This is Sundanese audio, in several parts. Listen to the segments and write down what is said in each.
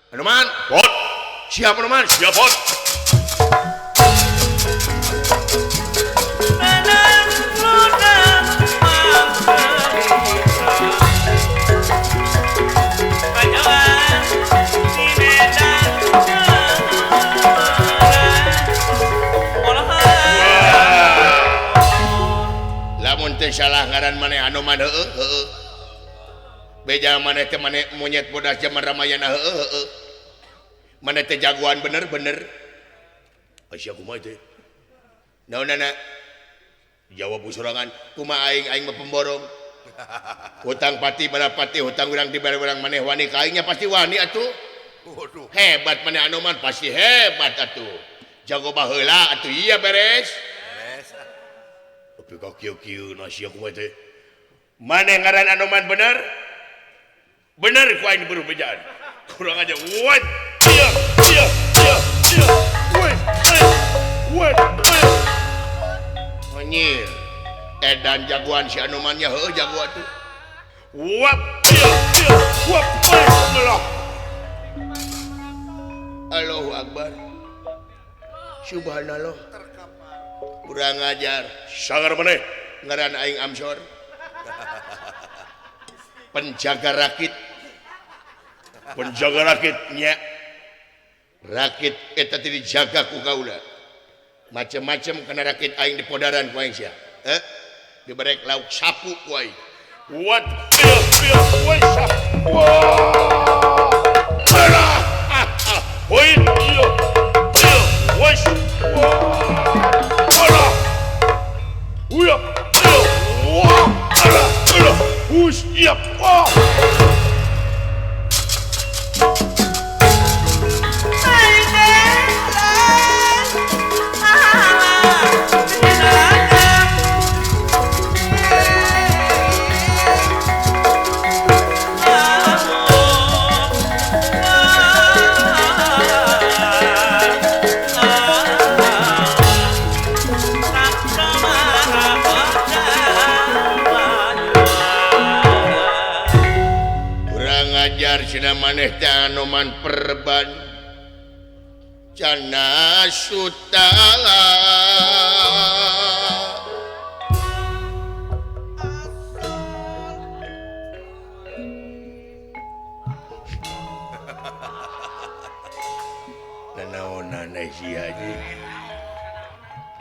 Anoman, Bot. Siap Anoman, siap Bot. Lamun teu salah ngaran maneh Anoman heueuh. Beja maneh teh maneh monyet bodas zaman Ramayana heueuh. Maneh teh jagoan bener-bener. Sia kumaha teh? Naonnana? Jawab usurangan, kumaha aing mah pemborong. Hutang pati balapati hutang urang dibere urang maneh wani ka aingnya pasti wani atuh. Waduh. Hebat maneh Anoman pasti hebat atuh. Jago baheula atuh iya beres. Beres. Tapi kok kieu-kieu na sia kumaha teh? Maneh ngaran Anoman bener? Bener ku aing beuruh bejaan. Kurang aja. What? Iya. What? Anjir. Edan jagoan si Anomannya heueuh jago atuh. Wap. Iya. Wap. Allah. Allahu Akbar. Subhanallah. Kurang ajar. Sangar maneh ngaran aing Amsor. Penjaga rakit nya rakit eta teh dijaga ku kaula macem-macem kana rakit aing di podaran ku aing sia diberek lauk sapu ku aing what woi sapu woi woi Siap. Cina maneh teh Anoman perban cana sutala nanaonan sia aja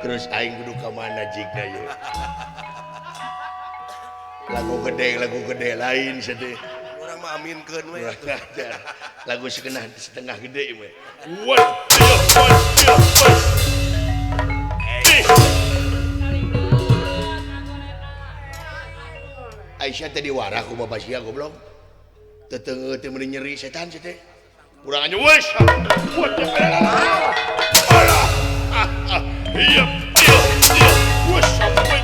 terus aing kudu ka mana jigna ye lagu gede lain sedih aminkeun we lagu setengah gede we Aisyah tadi warah ku bapak sia goblok teteu teu meuni nyeri setan teh kurang aja wes iya wes sampai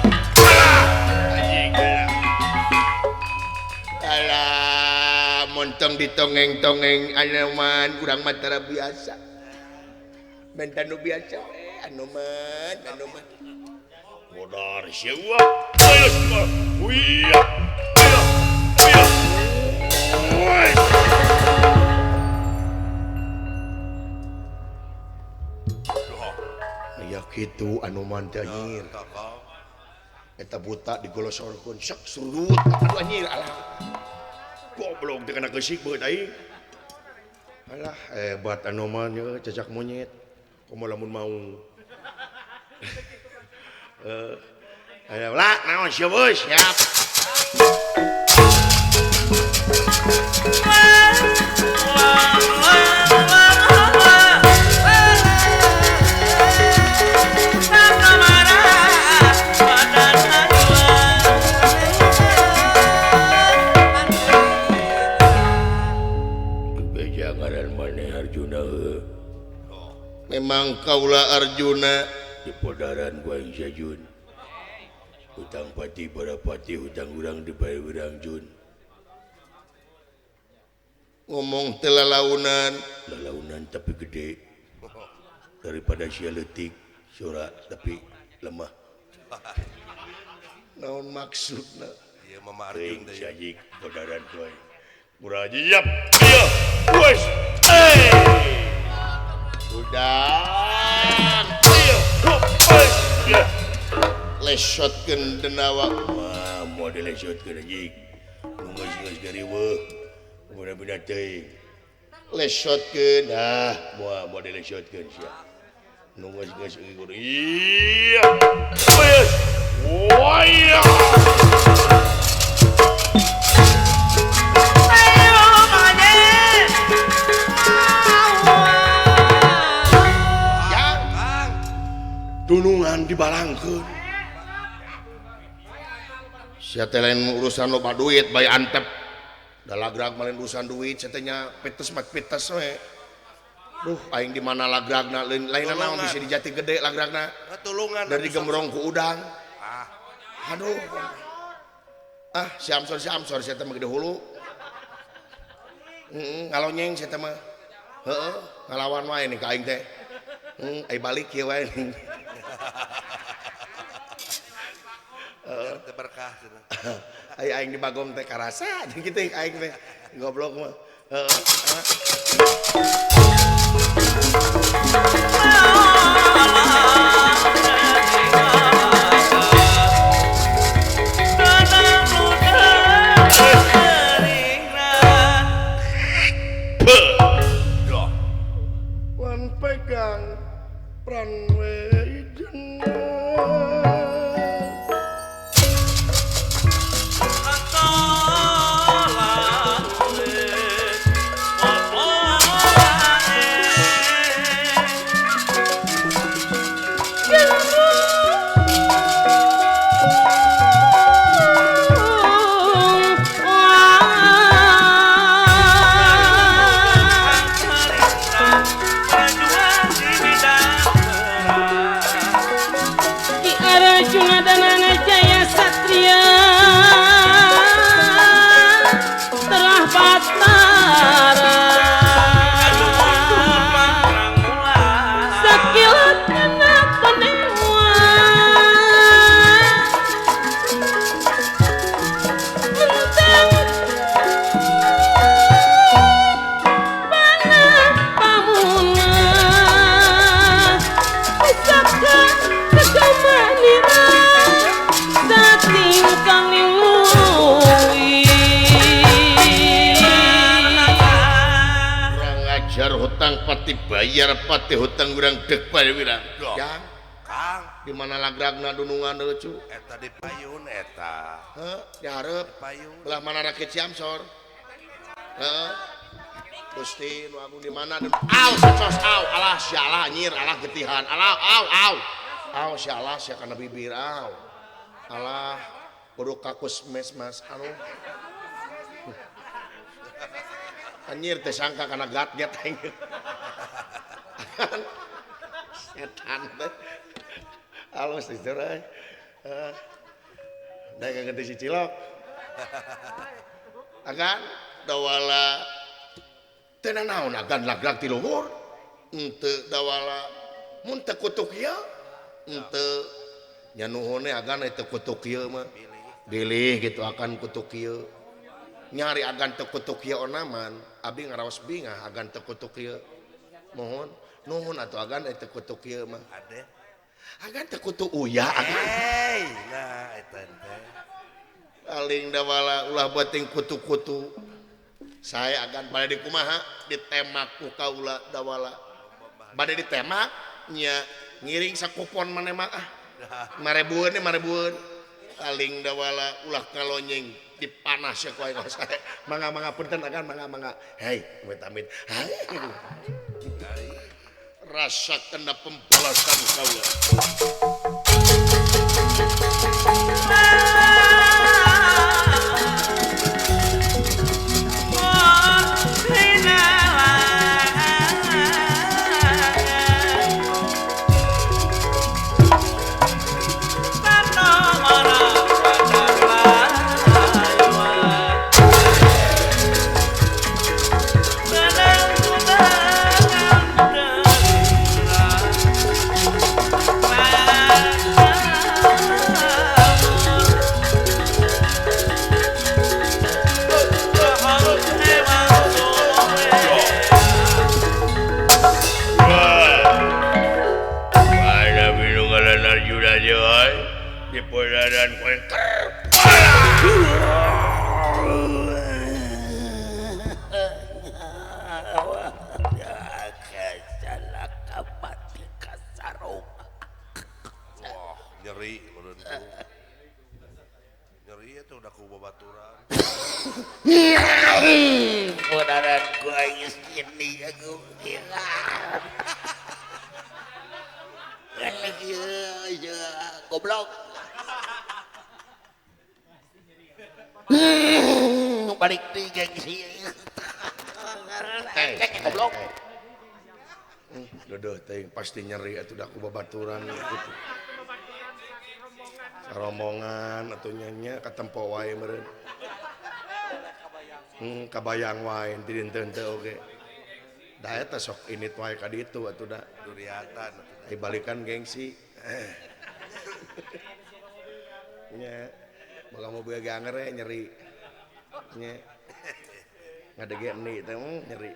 montong ditongeng-tongeng Anoman kurang matara biasa mentan nu biasa Anoman modar sewa ayo semua iya aya kitu Anoman teh anjir eta buta digolosorkeun sak surut aduh anjir alah goblok teh kana geusik beut aing. Alah hebat Anoman ye cacak monyet. Komo lamun mau. Ayo lah naon sia bos siap. Memang kaulah Arjuna di podaran ku aing Jun. Hutang pati barapati hutang urang dibae urang Jun. Ngomong teh lalaunan tapi gede. Daripada sia leutik, sora tapi lemah. Naon maksudna? Ieu mah Arjuna teh. Sajik podaran ku aing. Murah jiap. Iya. Wes. lesotkeun denawa wah model lesotkeun anjing geus gariweuh mudah-mudahan teuing lesotkeun moal model lesotkeun sia nu geus ukur iya wes waya dunungan dibalangkeun sia teh lain urusan loba duit bae antep da lagrag malen urusan duit sia teh nya pites we duh aing di mana lagragna lain naon bisa di Jati Gede lagragna tulungan dari gembrong ku udang aduh si Amsor sia teh mah gede hulu ngalonyeng sia teh mah heueuh ngalawan wae nih ka aing teh ai balik kieu wae berkah aing di bagong teh karasa kitu aing teh goblok mah wan pegang pranwe bayar pati hutang urang dek pada wirang yang Kang di mana lagragna dunungan lucu eta di payun eta di hareup payun belah mana rakit Ciamsor Gusti nu agung di mana secos alah sialah nyir alah getihan alah sialah sia kana bibir alah kudu kakus mes mas anu anjir teh sangka kana gat-gat aing setan teh alus teh euy da kagak si cilok agan dawala teu naon agan lagrag ti luhur henteu dawala mun teu kutuk ieu henteu nya nuhun agan teu kutuk ieu mah bilih gitu akan kutuk ieu nyari agan teu kutuk ieu onaman abdi ngaraos bingah agan teu kutuk ieu mohon nuhun atuh agan teu kutuk ieu mah ade agan teu kutuk uya agan nah eta teh aling dawala ulah beuting kutu-kutu saya agan bade di kumaha ditemak ku kaula dawala bade ditemak nya ngiring sakupon maneh mah marebueun aling dawala ulah kalonyeng dipanas ya ku aing saya mangga punten agan mangga hei amit-amit rasa kena pembalasan kaula di pelajaran koin salah kapati kasarong Wah, nyeri menurut tuh. Nyeri itu udah ku babaturan. Beneran gua ini aku kira kan lagi goblok balik di gengsi goblok Dodo teh pasti nyeri atuh da ku babaturan gitu. Rombongan atau nyanyi katempo wae meureun. Kabayang wae ti dinten teh oge. Da eta sok init wae ka ditu atuh da Duriatan. ai balikan gengsi. Nya boga mau beug anger nyeri. Nya ngadege eni teh nyeri.